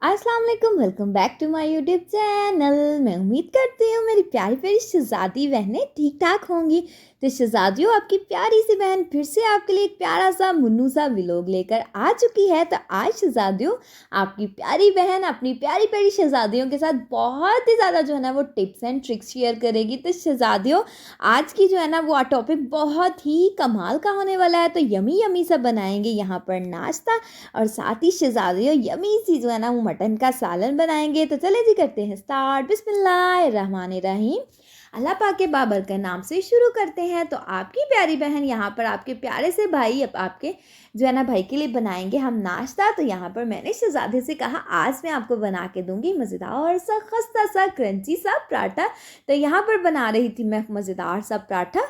अस्सलाम वालेकुम, welcome back to my YouTube channel. मैं उम्मीद करती हूँ मेरी प्यारी प्यारी शहज़ादी बहनें ठीक ठाक होंगी। तो शहज़ादियों, आपकी प्यारी सी बहन फिर से आपके लिए एक प्यारा सा मुन्नू सा व्लॉग लेकर आ चुकी है। तो आज शहज़ादियों, आपकी प्यारी बहन अपनी प्यारी प्यारी शहज़ादियों के साथ बहुत ही ज़्यादा जो है ना वो टिप्स एंड ट्रिक्स शेयर करेगी। तो शहज़ादियों, आज की जो है ना वो टॉपिक बहुत ही कमाल का होने वाला है। तो यमी यमी सा बनाएंगे यहाँ पर नाश्ता, और साथ ही शहज़ादियों यमी सी जो है ना वो मटन का सालन बनाएंगे। तो चले जी करते हैं स्टार्ट। बिस्मिल्लाहिर्रहमानिर्रहीम। अल्लाह पाक के बाबर का नाम से शुरू करते हैं। तो आपकी प्यारी बहन यहाँ पर आपके प्यारे से भाई अब आपके जो है ना भाई के लिए बनाएंगे हम नाश्ता। तो यहाँ पर मैंने शहज़ादे से कहा आज मैं आपको बना के दूंगी मज़ेदार सा खस्ता सा क्रंची सा पराठा। तो यहाँ पर बना रही थी मैं मज़ेदार सा पराठा।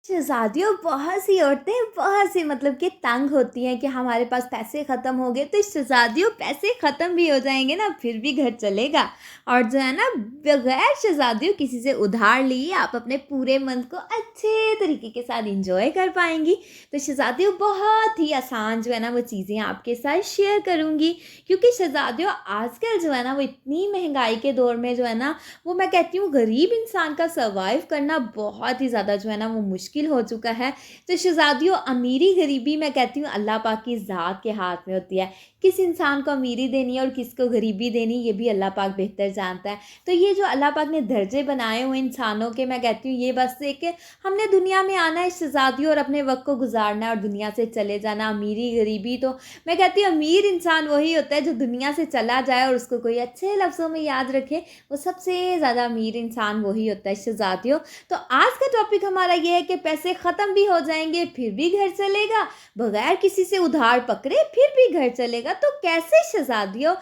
शहज़ादियों, बहुत सी औरतें बहुत सी मतलब कि तंग होती हैं कि हमारे पास पैसे ख़त्म हो गए। तो शहज़ादियों, पैसे ख़त्म भी हो जाएंगे ना फिर भी घर चलेगा। और जो है ना बगैर शहज़ादियों किसी से उधार लिए आप अपने पूरे मंथ को अच्छे तरीके के साथ इंजॉय कर पाएंगी। तो शहज़ादियों, बहुत ही आसान जो है ना वो चीज़ें आपके साथ शेयर करूँगी, क्योंकि शहज़ादियों आजकल जो है ना वो इतनी महंगाई के दौर में जो है ना वो मैं कहती हूँ गरीब इंसान का सर्वाइव करना बहुत ही ज़्यादा जो है ना वो मुश्किल हो चुका है। तो शहज़ादियों, अमीरी गरीबी मैं कहती हूँ अल्लाह पाक की ज़ात के हाथ में होती है। किस इंसान को अमीरी देनी है और किसको गरीबी देनी, ये भी अल्लाह पाक बेहतर जानता है। तो ये जो अल्लाह पाक ने दर्जे बनाए हुए इंसानों के, मैं कहती हूँ ये बस एक हमने दुनिया में आना है शहज़ादियों और अपने वक्त को गुजारना है और दुनिया से चले जाना। अमीरी गरीबी तो मैं कहती हूँ अमीर इंसान वही होता है जो दुनिया से चला जाए और उसको कोई अच्छे लफ्ज़ों में याद रखे, वो सबसे ज़्यादा अमीर इंसान वही होता है शहज़ादियों। तो आज का टॉपिक हमारा ये है कि पैसे ख़त्म भी हो जाएंगे फिर भी घर चलेगा, बगैर किसी से उधार पकड़े फिर भी घर चलेगा। तो कैसे शहज़ादियों?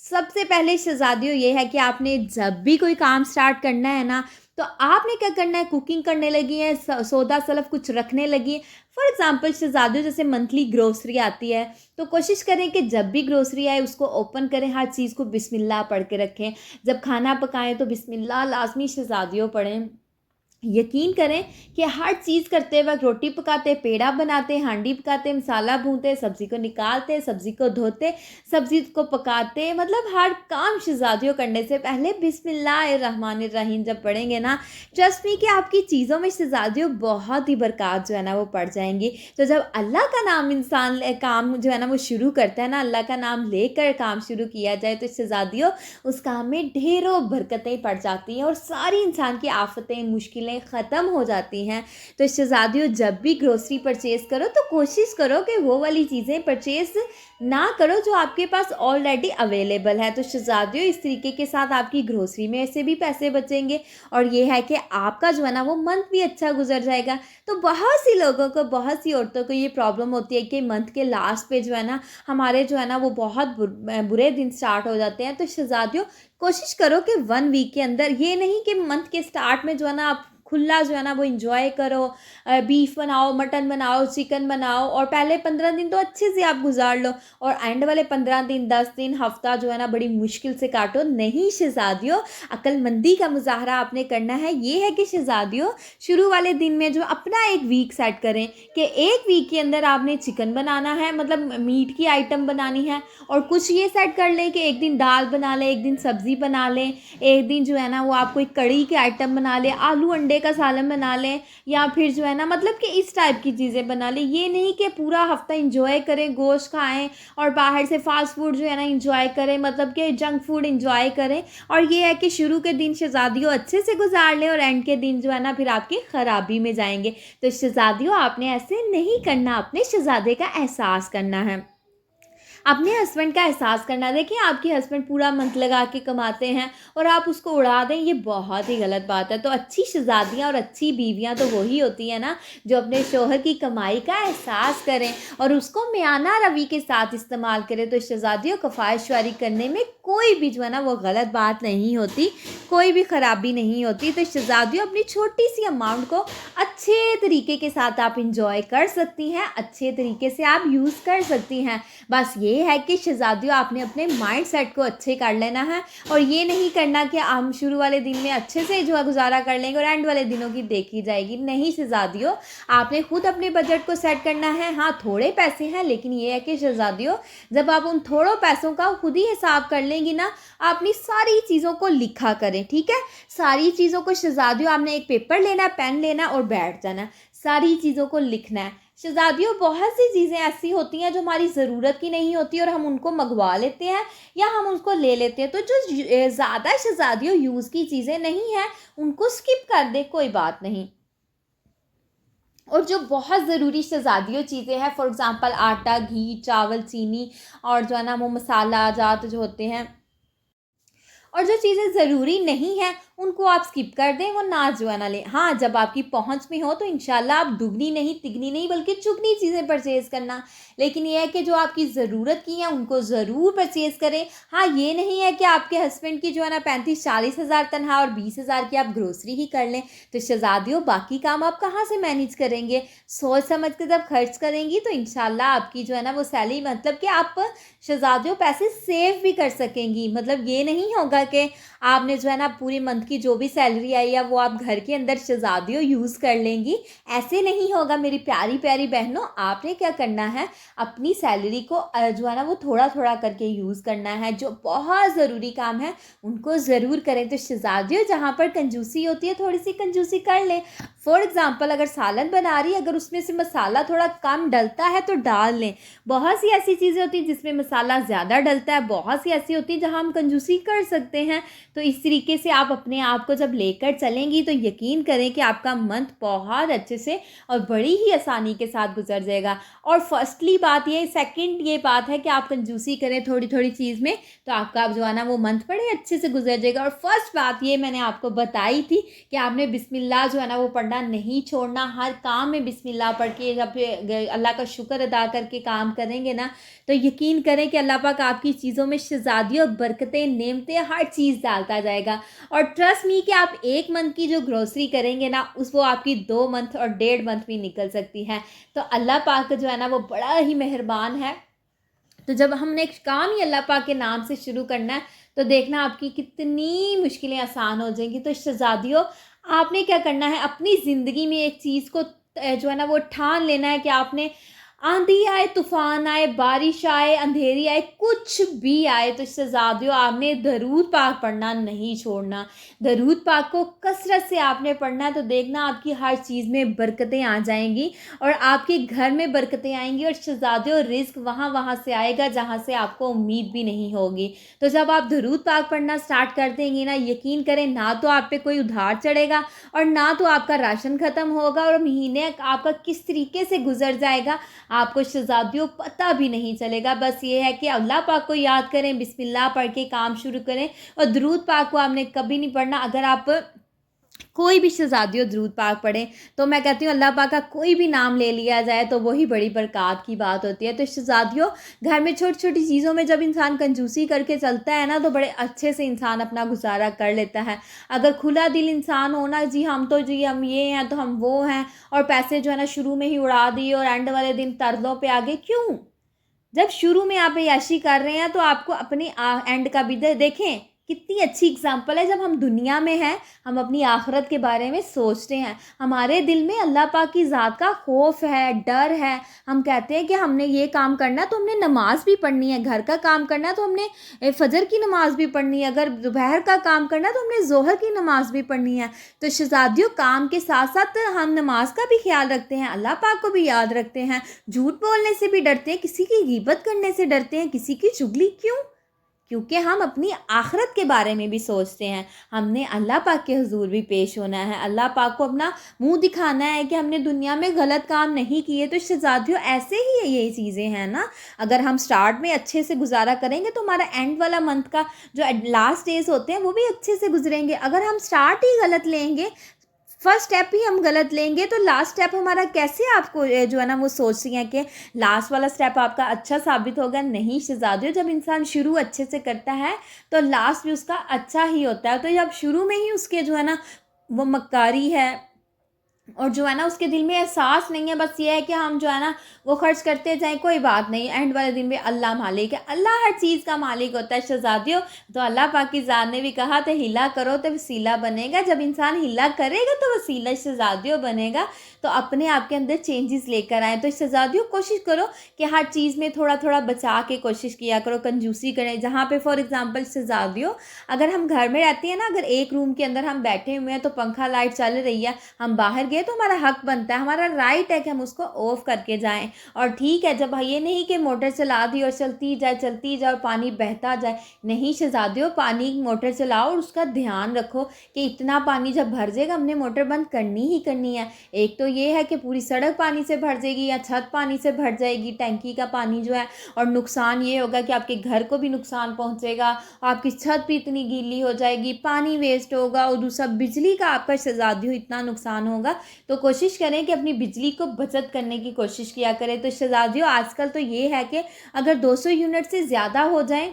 सबसे पहले शहज़ादियों ये है कि आपने जब भी कोई काम स्टार्ट करना है ना, तो आपने क्या करना है, कुकिंग करने लगी है, सौदा सलफ कुछ रखने लगी है। फॉर एग्जाम्पल शहज़ादियों, जैसे मंथली ग्रोसरी आती है, तो कोशिश करें कि जब भी ग्रोसरी आए उसको ओपन करें, हर चीज़ को बिस्मिल्लाह पढ़ के रखें। जब खाना पकाएं तो बिस्मिल्लाह लाजमी शहज़ादियों पढ़ें। यकीन करें कि हर चीज़ करते वक्त रोटी पकाते, पेड़ा बनाते, हांडी पकाते, मसाला भूनते, सब्ज़ी को निकालते, सब्ज़ी को धोते, सब्ज़ी को पकाते, मतलब हर काम शहज़ादियों करने से पहले बिस्मिल्लाहिर्रहमानिर्रहीम जब पढ़ेंगे ना, ट्रस्ट मी कि आपकी चीज़ों में शहज़ादियों बहुत ही बरक़ात जो है ना वो पड़ जाएंगी। तो जब अल्लाह का नाम इंसान काम जो है ना वो शुरू करता है ना, अल्लाह का नाम लेकर काम शुरू किया जाए, तो शहज़ादियों उस काम में ढेरों बरकतें पड़ जाती हैं और सारी इंसान की आफतें मुश्किलें ख़त्म हो जाती हैं। तो शहज़ादियों, जब भी ग्रोसरी परचेज़ करो तो कोशिश करो कि वो वाली चीज़ें परचेज़ ना करो जो आपके पास ऑलरेडी अवेलेबल है। तो शहज़ादियों, इस तरीके के साथ आपकी ग्रोसरी में से भी पैसे बचेंगे और ये है कि आपका जो है ना वो मंथ भी अच्छा गुजर जाएगा। तो बहुत सी लोगों को, बहुत सी औरतों को ये प्रॉब्लम होती है कि मंथ के लास्ट पे जो है ना हमारे जो है ना वो बहुत बुरे दिन स्टार्ट हो जाते हैं। तो शहज़ादियों, कोशिश करो कि 1 वीक के अंदर, ये नहीं कि मंथ के स्टार्ट में जो है ना आप खुला जो है ना वो इंजॉय करो, बीफ बनाओ, मटन बनाओ, चिकन बनाओ और पहले 15 दिन तो अच्छे से आप गुजार लो और एंड वाले 15 दिन, 10 दिन, हफ्ता जो है ना बड़ी मुश्किल से काटो। नहीं शहज़ादियों, अक्लमंदी का मुजाहरा आपने करना है। ये है कि शहज़ादियों, शुरू वाले दिन में जो अपना एक वीक सेट करें कि एक वीक के अंदर आपने चिकन बनाना है, मतलब मीट की आइटम बनानी है। और कुछ ये सेट कर लें कि एक दिन दाल बना लें, एक दिन सब्ज़ी बना लें, एक दिन जो है ना वो आप कोई कड़ी के आइटम बना लें, आलू अंडे का सालन बना लें, या फिर जो है ना मतलब कि इस टाइप की चीज़ें बना लें। ये नहीं कि पूरा हफ्ता इंजॉय करें, गोश्त खाएं और बाहर से फास्ट फूड जो है ना इंजॉय करें, मतलब कि जंक फूड इंजॉय करें। और ये है कि शुरू के दिन शहज़ादियों अच्छे से गुजार लें और एंड के दिन जो है ना फिर आपकी ख़राबी में जाएंगे। तो शहज़ादियों, आपने ऐसे नहीं करना, अपने शहज़ादे का एहसास करना है, अपने हस्बैंड का एहसास करना। देखिए, आपके हस्बैंड पूरा मंथ लगा के कमाते हैं और आप उसको उड़ा दें, ये बहुत ही गलत बात है। तो अच्छी शहज़ादियाँ और अच्छी बीवियाँ तो वही होती हैं ना जो अपने शोहर की कमाई का एहसास करें और उसको मियाना रवि के साथ इस्तेमाल करें। तो शहज़ादियों, कफ़ायशवारी करने में कोई भी जो है ना वो गलत बात नहीं होती, कोई भी ख़राबी नहीं होती। तो शहज़ादियों, अपनी छोटी सी अमाउंट को अच्छे तरीके के साथ आप इंजॉय कर सकती हैं, अच्छे तरीके से आप यूज़ कर सकती हैं। बस ये है कि शहज़ादियों, आपने अपने माइंड सेट को अच्छे कर लेना है और ये नहीं करना कि हम शुरू वाले दिन में अच्छे से जो है गुजारा कर लेंगे और एंड वाले दिनों की देखी जाएगी। नहीं शहज़ादियों, आपने खुद अपने बजट को सेट करना है। हाँ, थोड़े पैसे हैं, लेकिन ये है कि शहज़ादियों, जब आप उन थोड़ों पैसों का खुद ही हिसाब कर लें चलेंगी ना, आप अपनी सारी चीज़ों को लिखा करें, ठीक है। सारी चीज़ों को शहज़ादियों आपने एक पेपर लेना है, पेन लेना है और बैठ जाना है, सारी चीज़ों को लिखना है। शहज़ादियों बहुत सी चीज़ें ऐसी होती हैं जो हमारी ज़रूरत की नहीं होती और हम उनको मंगवा लेते हैं या हम उसको ले लेते हैं। तो जो ज़्यादा शहज़ादियों यूज़ की चीज़ें नहीं हैं उनको स्किप कर दें, कोई बात नहीं। और जो बहुत ज़रूरी शहज़ादियों चीज़ें हैं, फॉर एग्ज़ाम्पल आटा, घी, चावल, चीनी और जो है ना वो मसाला जात जो होते हैं, और जो चीज़ें ज़रूरी नहीं हैं उनको आप स्किप कर दें, वो ना जो है ना लें। हाँ, जब आपकी पहुंच में हो तो इंशाल्लाह आप दुगनी नहीं तिगनी नहीं बल्कि चुगनी चीज़ें परचेज़ करना। लेकिन ये है कि जो आपकी ज़रूरत की हैं उनको ज़रूर परचेज़ करें। हाँ, ये नहीं है कि आपके हस्बैंड की जो है ना 35-40 हज़ार तनख्वाह और 20 हज़ार की आप ग्रोसरी ही कर लें, तो शहज़ादियों बाकी काम आप कहाँ से मैनेज करेंगे? सोच समझ के जब खर्च करेंगी तो इंशाल्लाह आपकी जो है ना वो सैलरी, मतलब कि आप शहज़ादियों पैसे सेव भी कर सकेंगी। मतलब ये नहीं होगा कि आपने जो है ना पूरे मंथ की जो भी सैलरी आई है वो आप घर के अंदर शहज़ादियों यूज़ कर लेंगी, ऐसे नहीं होगा मेरी प्यारी प्यारी बहनों। आपने क्या करना है, अपनी सैलरी को जो है ना वो थोड़ा थोड़ा करके यूज़ करना है। जो बहुत ज़रूरी काम है उनको ज़रूर करें। तो शहज़ादियों जहाँ पर कंजूसी होती है थोड़ी सी कंजूसी कर लें। फॉर एग्ज़ाम्पल अगर सालन बना रही है, अगर उसमें से मसाला थोड़ा कम डलता है तो डाल लें। बहुत सी ऐसी चीज़ें होती हैं जिसमें मसाला ज़्यादा डलता है, बहुत सी ऐसी होती हैं जहाँ हम कंजूसी कर सकते हैं। तो इस तरीके से आप अपने आप को जब लेकर चलेंगी तो यकीन करें कि आपका मंथ बहुत अच्छे से और बड़ी ही आसानी के साथ गुजर जाएगा। और फर्स्टली बात ये, सेकंड ये बात है कि आप कंजूसी करें थोड़ी थोड़ी चीज़ में तो आपका जो है ना वो मंथ बड़े अच्छे से गुजर जाएगा। और फर्स्ट बात ये मैंने आपको बताई थी कि आपने बिस्मिल्लाह जो है ना वो पढ़ना नहीं छोड़ना। हर काम में बिस्मिल्लाह पढ़ के जब अल्लाह का शुक्र अदा करके काम करेंगे ना तो यकीन करें कि अल्लाह पाक आपकी चीज़ों में शहज़ादियों बरकतें नेमतें हर चीज़ डालता जाएगा। और ट्रस्ट मी कि आप 1 मंथ की जो ग्रोसरी करेंगे ना उस वो आपकी 2 मंथ और 1.5 मंथ भी निकल सकती है। तो अल्लाह पाक जो है ना वो बड़ा ही मेहरबान है। तो जब हमने काम ही अल्लाह पाक के नाम से शुरू करना है तो देखना आपकी कितनी मुश्किलें आसान हो जाएंगी। तो शहज़ादियों आपने क्या करना है, अपनी ज़िंदगी में एक चीज़ को जो है ना वो ठान लेना है कि आपने आंधी आए, तूफान आए, बारिश आए, अंधेरी आए, कुछ भी आए तो शहज़ादियों आपने दरूद पाक पढ़ना नहीं छोड़ना। दरूद पाक को कसरत से आपने पढ़ना है तो देखना आपकी हर चीज़ में बरकतें आ जाएंगी और आपके घर में बरकतें आएंगी। और शहज़ादियों रिज़्क वहाँ वहाँ से आएगा जहाँ से आपको उम्मीद भी नहीं होगी। तो जब आप दरूद पाक पढ़ना स्टार्ट कर देंगी ना, यकीन करें ना तो आप पे कोई उधार चढ़ेगा और ना तो आपका राशन ख़त्म होगा और महीने आपका किस तरीके से गुजर जाएगा आपको शहज़ादियों पता भी नहीं चलेगा। बस ये है कि अल्लाह पाक को याद करें, बिस्मिल्लाह पढ़ के काम शुरू करें। और दरूद पाक को आपने कभी नहीं पढ़ना। अगर आप कोई भी शहज़ादियों दरूद पाक पढ़ें तो मैं कहती हूँ अल्लाह पाक का कोई भी नाम ले लिया जाए तो वही बड़ी बरक़ात की बात होती है। तो शहज़ादियों घर में छोटी छोटी चीज़ों में जब इंसान कंजूसी करके चलता है ना तो बड़े अच्छे से इंसान अपना गुजारा कर लेता है। अगर खुला दिल इंसान हो ना, जी हम तो जी हम ये हैं तो हम वो हैं, और पैसे जो है ना शुरू में ही उड़ा दिए और एंड वाले दिन तरलों पे आगे क्यों? जब शुरू में आप अय्याशी कर रहे हैं तो आपको अपने एंड का भी देखें। कितनी अच्छी एग्जांपल है, जब हम दुनिया में हैं हम अपनी आखिरत के बारे में सोचते हैं, हमारे दिल में अल्लाह पाक की ज़ात का खौफ है, डर है। हम कहते हैं कि हमने ये काम करना तो हमने नमाज भी पढ़नी है, घर का काम करना तो हमने फजर की नमाज भी पढ़नी है, अगर दोपहर का काम करना तो हमने जोहर की नमाज भी पढ़नी है। तो शहज़ादियों काम के साथ साथ हम नमाज का भी ख्याल रखते हैं, अल्लाह पाक को भी याद रखते हैं, झूठ बोलने से भी डरते हैं, किसी की गीबत करने से डरते हैं, किसी की चुगली क्यों? क्योंकि हम अपनी आखिरत के बारे में भी सोचते हैं। हमने अल्लाह पाक के हुजूर भी पेश होना है, अल्लाह पाक को अपना मुंह दिखाना है कि हमने दुनिया में गलत काम नहीं किए। तो शहज़ादियों ऐसे ही ये चीज़ें हैं ना, अगर हम स्टार्ट में अच्छे से गुजारा करेंगे तो हमारा एंड वाला मंथ का जो लास्ट डेज होते हैं वो भी अच्छे से गुजरेंगे। अगर हम स्टार्ट ही गलत लेंगे, फर्स्ट स्टेप ही हम गलत लेंगे तो लास्ट स्टेप हमारा कैसे आपको जो है ना वो सोच रही हैं कि लास्ट वाला स्टेप आपका अच्छा साबित होगा। नहीं शहज़ादियों, जब इंसान शुरू अच्छे से करता है तो लास्ट भी उसका अच्छा ही होता है। तो जब शुरू में ही उसके जो है ना वो मक्कारी है और जो है ना उसके दिल में एहसास नहीं है, बस ये है कि हम जो है ना वो खर्च करते जाएं, कोई बात नहीं, एंड वाले दिन में अल्लाह मालिक है, अल्लाह हर चीज़ का मालिक होता है शहज़ादियों। तो अल्लाह पाक की ज़ात ने भी कहा था हिला करो तो वसीला बनेगा। जब इंसान हिला करेगा तो वसीला शहज़ादियों बनेगा। तो अपने आप के अंदर चेंजेस लेकर आएँ। तो शहज़ादियों कोशिश करो कि हर चीज़ में थोड़ा-थोड़ा बचा के कोशिश किया करो, कंजूसी करें। जहाँ पे फॉर एग्ज़ाम्पल शहज़ादियों, अगर हम घर में रहते हैं ना, अगर एक रूम के अंदर हम बैठे हुए हैं तो पंखा लाइट चल रही है, हम बाहर गए तो हमारा हक बनता है, हमारा राइट है कि हम उसको ऑफ करके जाएँ। और ठीक है, जब ये नहीं कि मोटर चला दी और चलती जाए और पानी बहता जाए। नहीं शहज़ादियों, पानी मोटर चलाओ और उसका ध्यान रखो कि इतना पानी जब भर जाएगा हमने मोटर बंद करनी ही करनी है। एक तो ये है कि पूरी सड़क पानी से भर जाएगी या छत पानी से भर जाएगी, टैंकी का पानी जो है, और नुकसान ये होगा कि आपके घर को भी नुकसान पहुंचेगा, आपकी छत भी इतनी गीली हो जाएगी, पानी वेस्ट होगा, और दूसरा बिजली का आपका शहज़ादियों इतना नुकसान होगा। तो कोशिश करें कि अपनी बिजली को बचत करने की कोशिश किया करें। तो शहज़ादियों आजकल तो ये है कि अगर 200 यूनिट से ज़्यादा हो जाएँ,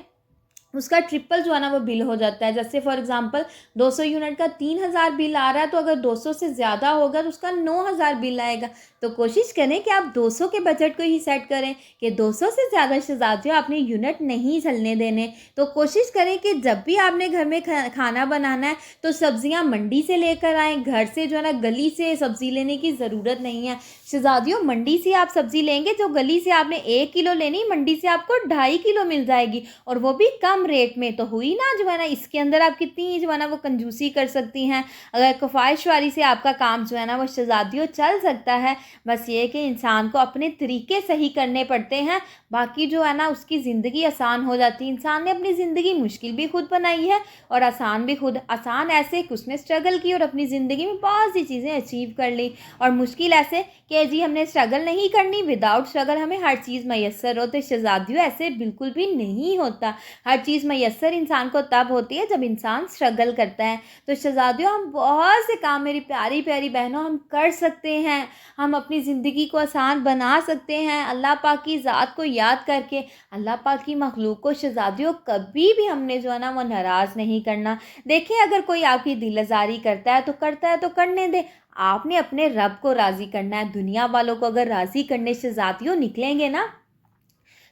उसका ट्रिपल जो है ना वो बिल हो जाता है। जैसे फॉर एग्ज़ाम्पल 200 यूनिट का 3000 बिल आ रहा है, तो अगर 200 से ज़्यादा होगा तो उसका 9000 बिल आएगा। तो कोशिश करें कि आप 200 के बजट को ही सेट करें कि 200 से ज़्यादा शहज़ादियों आपने यूनिट नहीं चलने देने। तो कोशिश करें कि जब भी आपने घर में खाना बनाना है तो सब्ज़ियाँ मंडी से लेकर आएँ, घर से जो है ना गली से सब्ज़ी लेने की ज़रूरत नहीं है। शहज़ादियों मंडी से आप सब्ज़ी लेंगे, जो गली से आपने 1 किलो लेनी, मंडी से आपको 2.5 किलो मिल जाएगी, और वो भी कम रेट में। तो हुई ना जो है ना, इसके अंदर आप कितनी जो है ना वो कंजूसी कर सकती हैं। अगर ख्वाहिशवारी से आपका काम जो है ना वो शहज़ादियों चल सकता है। बस ये कि इंसान को अपने तरीके सही करने पड़ते हैं, बाकी जो है ना उसकी ज़िंदगी आसान हो जाती है। इंसान ने अपनी ज़िंदगी मुश्किल भी खुद बनाई है और आसान भी खुद। आसान ऐसे कि उसने स्ट्रगल की और अपनी ज़िंदगी में बहुत सी चीज़ें अचीव कर ली, और मुश्किल ऐसे कि जी हमने स्ट्रगल नहीं करनी, विदाउट स्ट्रगल हमें हर चीज़ मैसर हो। तो शहज़ादियों ऐसे बिल्कुल भी नहीं होता। हर चीज़ मैसर इंसान को तब होती है जब इंसान स्ट्रगल करता है। तो शहज़ादियों हम बहुत से काम, मेरी प्यारी प्यारी बहनों, हम कर सकते हैं। हम अपनी ज़िंदगी को आसान बना सकते हैं अल्लाह पाक की ज़ात को याद करके। अल्लाह पाक की मखलूक को शहज़ादियों कभी भी हमने जो है ना वो नाराज़ नहीं करना। देखिए, अगर कोई आपकी दिल आज़ारी करता है तो करने दे। आपने अपने रब को राज़ी करना है। दुनिया वालों को अगर राज़ी करने शहज़ादियों निकलेंगे ना,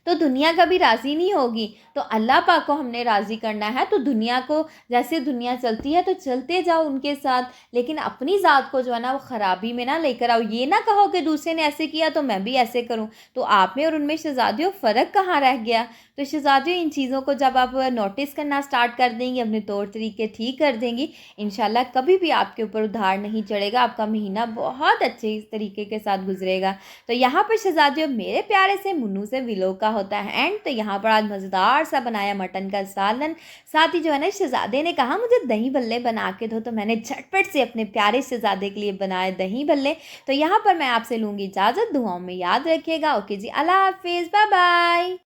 तो दुनिया कभी राज़ी नहीं होगी। तो अल्लाह पाक को हमने राज़ी करना है। तो दुनिया को, जैसे दुनिया चलती है तो चलते जाओ उनके साथ, लेकिन अपनी ज़ात को जो है ना वो ख़राबी में ना लेकर आओ। ये ना कहो कि दूसरे ने ऐसे किया तो मैं भी ऐसे करूं। तो आप में और उनमें शहज़ादियों फ़र्क कहाँ रह गया। तो शहज़ादियों इन चीज़ों को जब आप नोटिस करना स्टार्ट कर देंगी, अपने तौर तरीके ठीक कर देंगी, इंशाल्लाह कभी भी आपके ऊपर उधार नहीं चढ़ेगा। आपका महीना बहुत अच्छे तरीके के साथ गुजरेगा। तो यहाँ पर शहज़ादियों मेरे प्यारे से मुन्नू से विलो का होता है एंड। तो यहाँ पर आज मज़ेदार सा बनाया मटन का सालन। साथ ही जो है ना शहज़ादे ने कहा मुझे दही भल्ले बना के दो, तो मैंने झटपट से अपने प्यारे शहज़ादे के लिए बनाए दही भल्ले। तो यहाँ पर मैं आपसे लूँगी इजाज़त। दुआओं में याद रखिएगा। ओके जी, अल्लाह हाफिज़, बाय बाय।